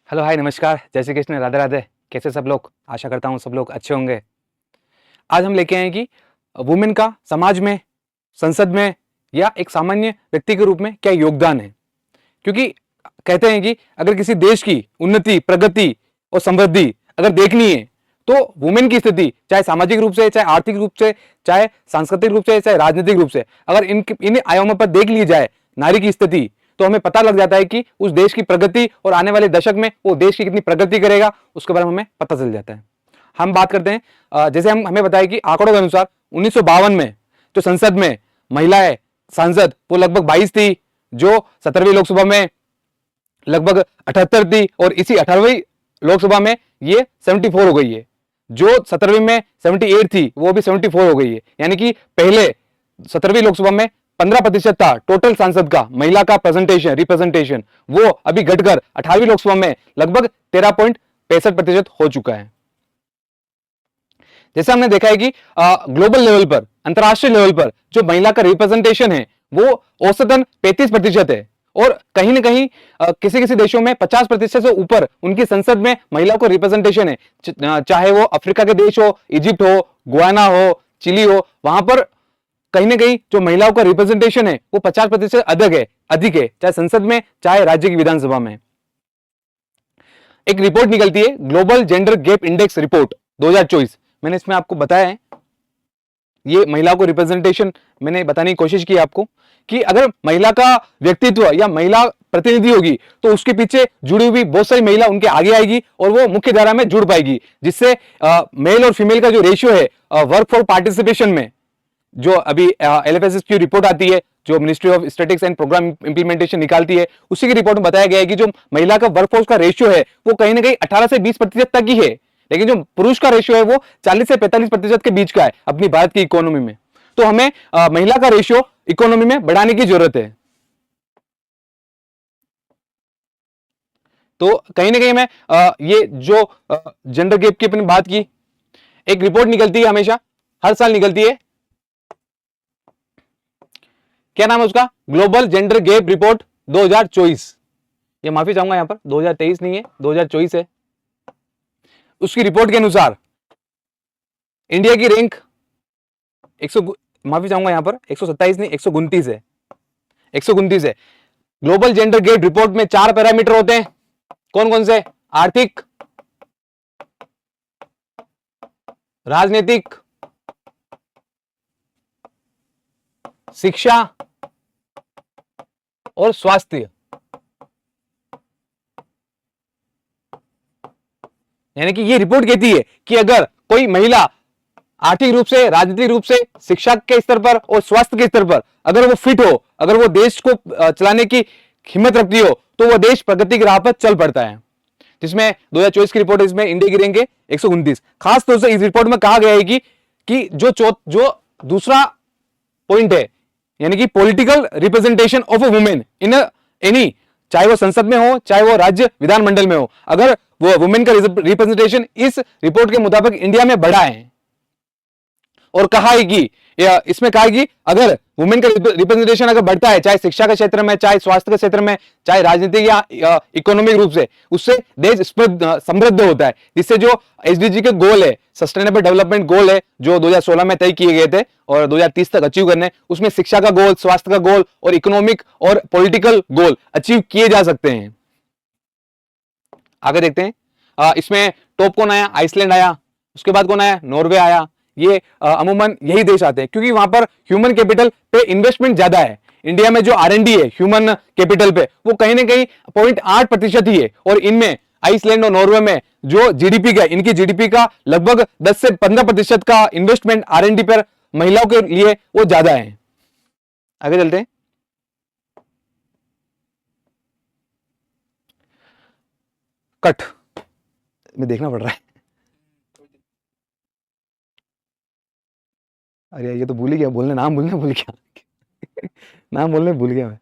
Hello, हाय, नमस्कार, जय श्री कृष्ण, राधे राधे। कैसे सब लोग? आशा करता हूँ सब लोग अच्छे होंगे। आज हम लेके आए हैं कि वुमेन का समाज में, संसद में या एक सामान्य व्यक्ति के रूप में क्या योगदान है। क्योंकि कहते हैं कि अगर किसी देश की उन्नति, प्रगति और समृद्धि अगर देखनी है तो वुमेन की स्थिति, चाहे सामाजिक रूप से, चाहे आर्थिक रूप से, चाहे सांस्कृतिक रूप से, चाहे राजनीतिक रूप से, अगर इन आयामों पर देख ली जाए नारी की स्थिति, तो हमें पता लग जाता है कि उस देश की प्रगति और आने वाले दशक में वो देश की कितनी प्रगति करेगा, उसके बारे में हमें पता चल जाता है। हम बात करते हैं, जैसे हमें बताया कि आंकड़ों के अनुसार 1952 में जो संसद में महिलाएं सांसद वो लगभग 22 थी, जो 17वीं लोकसभा में लगभग 78 थी, और इसी 18वीं लोकसभा में ये 74 हो गई है। जो 17वीं में 78 थी वो भी 74 हो गई है। यानी कि पहले 17वीं लोकसभा में 15% था टोटल सांसद का महिला का रिप्रेजेंटेशन, वो अभी घटकर 18वीं लोकसभा में लगभग 13.65% हो चुका है। जैसे हमने देखा है कि ग्लोबल लेवल पर, अंतरराष्ट्रीय लेवल पर जो महिला का रिप्रेजेंटेशन है वो औसतन 35% है, और कहीं ना कहीं किसी किसी देशों में 50% से ऊपर उनकी संसद में महिलाओं को रिप्रेजेंटेशन है। चाहे वो अफ्रीका के देश हो, इजिप्ट हो, गुयाना हो, चिली हो, वहां पर कहीं ना कहीं जो महिलाओं का रिप्रेजेंटेशन है वो 50% अधिक है, चाहे संसद में चाहे राज्य की विधानसभा में। एक रिपोर्ट निकलती है, global gender gap index report 2024। मैंने इसमें आपको बताया है, ये महिलाओं को रिप्रेजेंटेशन मैंने बताने की कोशिश की आपको कि अगर महिला का व्यक्तित्व या महिला प्रतिनिधि होगी तो उसके पीछे जुड़ी हुई बहुत सारी महिला उनके आगे आएगी और वो मुख्य धारा में जुड़ पाएगी, जिससे मेल और फीमेल का जो रेशियो है वर्क फॉर पार्टिसिपेशन में, जो अभी LFSS की रिपोर्ट आती है, जो Ministry of Statistics and Programme Implementation निकालती है, उसी की रिपोर्ट में बताया गया है कि जो महिला का वर्कफोर्स का रेशियो है वो कहीं ना कहीं 18 से 20% तक ही है, लेकिन जो पुरुष का रेशियो है वो 40 से 45% के बीच का है अपनी भारत की इकोनॉमी में। तो हमें महिला का रेशियो इकोनॉमी में बढ़ाने की जरूरत है। तो कहीं ना कहीं मैं ये जो जेंडर गैप की अपनी बात की, एक रिपोर्ट निकलती है, हमेशा हर साल निकलती है, क्या नाम है उसका? Global gender gap report 2024। ये माफी चाहूंगा, यहां पर 2023 नहीं है, 2024 है। उसकी रिपोर्ट के अनुसार इंडिया की रैंक 100, माफी चाहूंगा यहां पर 127 नहीं, 129 है, 129 है। ग्लोबल जेंडर गैप रिपोर्ट में 4 पैरामीटर होते हैं। कौन कौन से? आर्थिक, राजनीतिक, शिक्षा और स्वास्थ्य। यानी कि ये रिपोर्ट कहती है कि अगर कोई महिला आर्थिक रूप से, राजनीतिक रूप से, शिक्षा के स्तर पर और स्वास्थ्य के स्तर पर अगर वो फिट हो, अगर वो देश को चलाने की हिम्मत रखती हो, तो वो देश प्रगति की राह पर चल पड़ता है। जिसमें 2024 की रिपोर्ट, इसमें इंडिया की रैंक है 129। खास तौर से इस रिपोर्ट में कहा गया है कि जो दूसरा पॉइंट है, यानी कि political representation of a women in any, चाहे वो संसद में हो, चाहे वो राज्य विधानमंडल में हो, अगर वो वुमेन का रिप्रेजेंटेशन इस रिपोर्ट के मुताबिक इंडिया में बढ़ा है। और कहा है कि इसमें कहा है कि अगर वुमेन का रिप्रेजेंटेशन अगर बढ़ता है, चाहे शिक्षा के क्षेत्र में, चाहे स्वास्थ्य के क्षेत्र में, चाहे राजनीतिक या इकोनॉमिक रूप से, उससे देश समृद्ध होता है। जिससे जो SDG के गोल है, सस्टेनेबल डेवलपमेंट गोल है, जो 2016 में तय किए गए थे और 2030 तक अचीव करने, उसमें शिक्षा का गोल, स्वास्थ्य का गोल और इकोनॉमिक और पॉलिटिकल गोल अचीव किए जा सकते हैं। आगे देखते हैं, इसमें टॉप कौन आया? आइसलैंड आया, उसके बाद कौन आया? नॉर्वे आया। ये अमूमन यही देश आते हैं क्योंकि वहां पर ह्यूमन कैपिटल पे इन्वेस्टमेंट ज्यादा है। इंडिया में जो R&D है ह्यूमन कैपिटल पे, वो कहीं ना कहीं 0.8% ही है, और इनमें आइसलैंड और नॉर्वे में जो जीडीपी का, इनकी जीडीपी का लगभग 10 से 15% का इन्वेस्टमेंट R&D पर महिलाओं के लिए वो ज्यादा है। आगे चलते हैं। कट में देखना पड़ रहा है। अरे ये तो भूल ही गया बोलने, नाम बोलने भूल गया। नाम बोलने भूल गया मैं।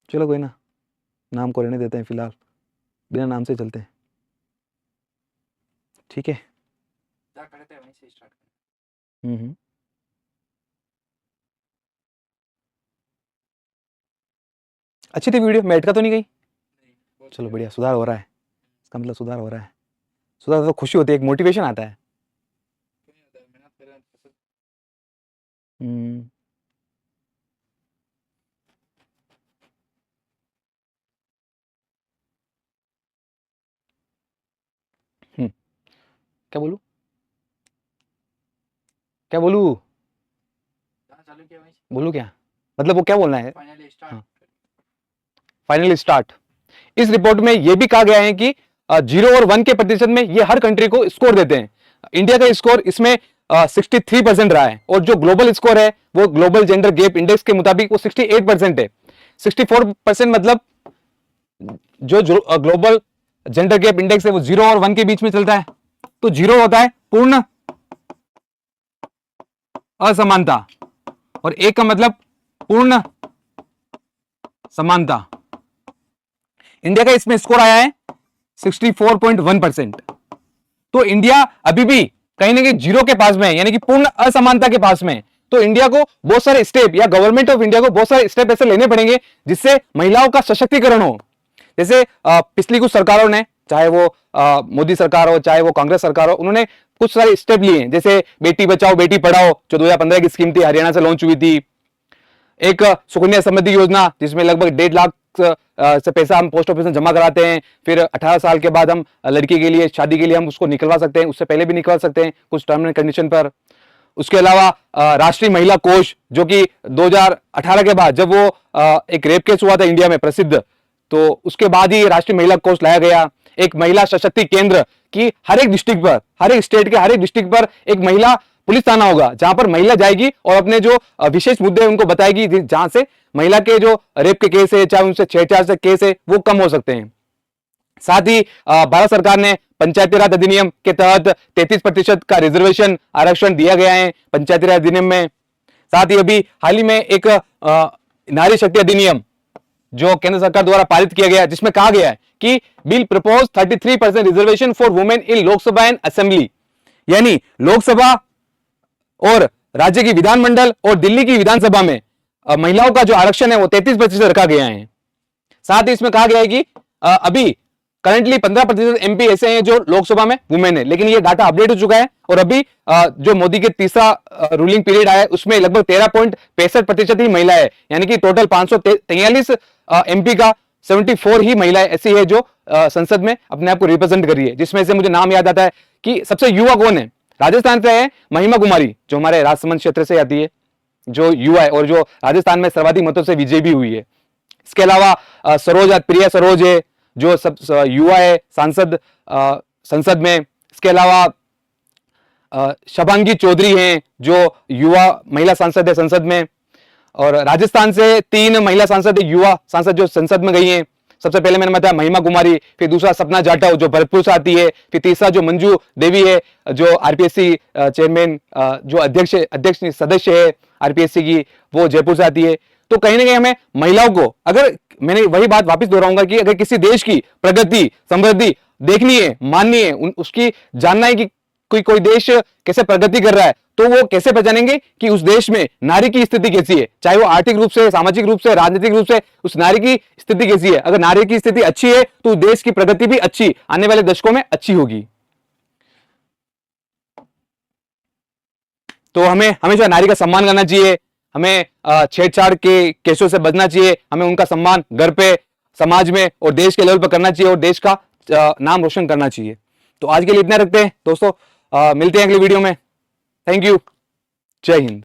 चलो कोई ना, नाम को रहने देते हैं फिलहाल, बिना नाम से चलते हैं, ठीक है? अच्छी थी वीडियो, मैं अटका तो नहीं गई? चलो बढ़िया, सुधार हो रहा है, इसका मतलब सुधार हो रहा है। सुधार तो खुशी होती है, एक मोटिवेशन आता है। हम्म, हम्म, क्या बोलूं, क्या बोलूं, बोलूं क्या, मतलब वो क्या बोलना है। हाँ, फाइनली स्टार्ट। इस रिपोर्ट में यह भी कहा गया है कि 0 और 1 के प्रतिशत में ये हर कंट्री को स्कोर देते हैं। इंडिया का स्कोर इसमें 63% रहा है, और जो ग्लोबल स्कोर है वो ग्लोबल जेंडर गैप इंडेक्स के मुताबिक वो 68% है। 64% मतलब जो ग्लोबल जेंडर गैप इंडेक्स है वो 0 और 1 के बीच में चलता है। तो 0 होता है पूर्ण असमानता, और 1 का मतलब पूर्ण समानता। इंडिया का इसमें स्कोर आया है 64.1%। तो इंडिया अभी भी कहीं ना कहीं 0 के पास में है, यानी कि पूर्ण असमानता के पास में है। तो इंडिया को बहुत सारे स्टेप, या गवर्नमेंट ऑफ इंडिया को बहुत सारे स्टेप ऐसे लेने पड़ेंगे जिससे महिलाओं का सशक्तिकरण हो। जैसे पिछली कुछ सरकारों ने, चाहे वो मोदी सरकार हो चाहे वो कांग्रेस सरकार हो, उन्होंने कुछ सारे स्टेप लिए हैं। जैसे बेटी बचाओ बेटी पढ़ाओ जो 2015 की स्कीम थी, हरियाणा से लॉन्च हुई थी। एक सुकन्या समृद्धि योजना जिसमें लगभग 1.5 लाख से पैसा हम पोस्ट ऑफिस में जमा कराते हैं, फिर 18 साल के बाद हम लड़की के लिए शादी के लिए हम उसको निकलवा सकते हैं, उससे पहले भी निकलवा सकते हैं कुछ टर्म एंड कंडीशन पर। उसके अलावा राष्ट्रीय महिला कोष, जो कि 2018 के बाद जब वो एक रेप केस हुआ था इंडिया में प्रसिद्ध, तो उसके बाद ही राष्ट्रीय महिला कोष लाया गया। एक महिला सशक्ति केंद्र की हर एक डिस्ट्रिक्ट पर, हर एक स्टेट के हर एक डिस्ट्रिक्ट पर एक महिला पुलिस थाना होगा, जहां पर महिला जाएगी और अपने जो विशेष मुद्दे हैं उनको बताएगी, जहां से महिला के जो रेप के केस है, चाहे उनसे छेड़छाड़ से केस है, वो कम हो सकते हैं। साथ ही भारत सरकार ने पंचायती राज अधिनियम के तहत 33% का रिजर्वेशन आरक्षण दिया गया है पंचायती राज अधिनियम में। साथ ही अभी हाल ही में एक नारी शक्ति अधिनियम जो केंद्र सरकार द्वारा पारित किया गया, जिसमें कहा गया है कि bill propose 33% reservation for women in Lok Sabha and assembly, यानी लोकसभा और राज्य की विधानमंडल और दिल्ली की विधानसभा में महिलाओं का जो आरक्षण है वो 33% रखा गया है। साथ ही इसमें कहा गया है कि अभी करंटली 15% एमपी ऐसे हैं जो लोकसभा में वुमेन है, लेकिन ये डाटा अपडेट हो चुका है, और अभी जो मोदी के तीसरा रूलिंग पीरियड आया है उसमें लगभग 13.65% ही महिला है, यानी कि टोटल 543 एमपी का 74 ही महिलाएं ऐसी है जो संसद में अपने आप को रिप्रेजेंट कर रही है। जिसमें से मुझे नाम याद आता है कि सबसे युवा कौन है, राजस्थान से है महिमा कुमारी, जो हमारे राजसमंद क्षेत्र से आती है, जो युवा है और जो राजस्थान में सर्वाधिक मतों से विजयी भी हुई है। इसके अलावा सरोज, प्रिया सरोज है जो सब युवा है सांसद संसद में। इसके अलावा शबांगी चौधरी हैं जो युवा महिला सांसद है संसद में, और राजस्थान से 3 महिला सांसद युवा सांसद जो संसद में गई हैं। सबसे पहले मैंने बताया महिमा कुमारी, फिर दूसरा सपना जाटव जो भरतपुर से आती है, फिर तीसरा जो मंजू देवी है जो आरपीएससी चेयरमैन, जो अध्यक्ष सदस्य है आरपीएससी की, वो जयपुर से आती है। तो कहीं ना कहीं हमें महिलाओं को, अगर मैंने वही बात वापस दोहराऊंगा कि अगर किसी देश की प्रगति समृद्धि देखनी है, माननी है, उसकी जानना है कि कोई देश कैसे प्रगति कर रहा है, तो वो कैसे पहचानेंगे कि उस देश में नारी की स्थिति कैसी है, चाहे वो आर्थिक रूप से, सामाजिक रूप से, राजनीतिक रूप से उस नारी की स्थिति कैसी है। अगर नारी की स्थिति अच्छी है तो देश की प्रगति भी अच्छी आने वाले दशकों में अच्छी होगी। तो हमें हमेशा नारी का सम्मान करना चाहिए, हमें छेड़छाड़ के केसों से बचना चाहिए, हमें उनका सम्मान घर पे, समाज में और देश के लेवल पर करना चाहिए, और देश का नाम रोशन करना चाहिए। तो आज के लिए इतना रखते हैं दोस्तों, मिलते हैं अगले वीडियो में। थैंक यू, जय हिंद।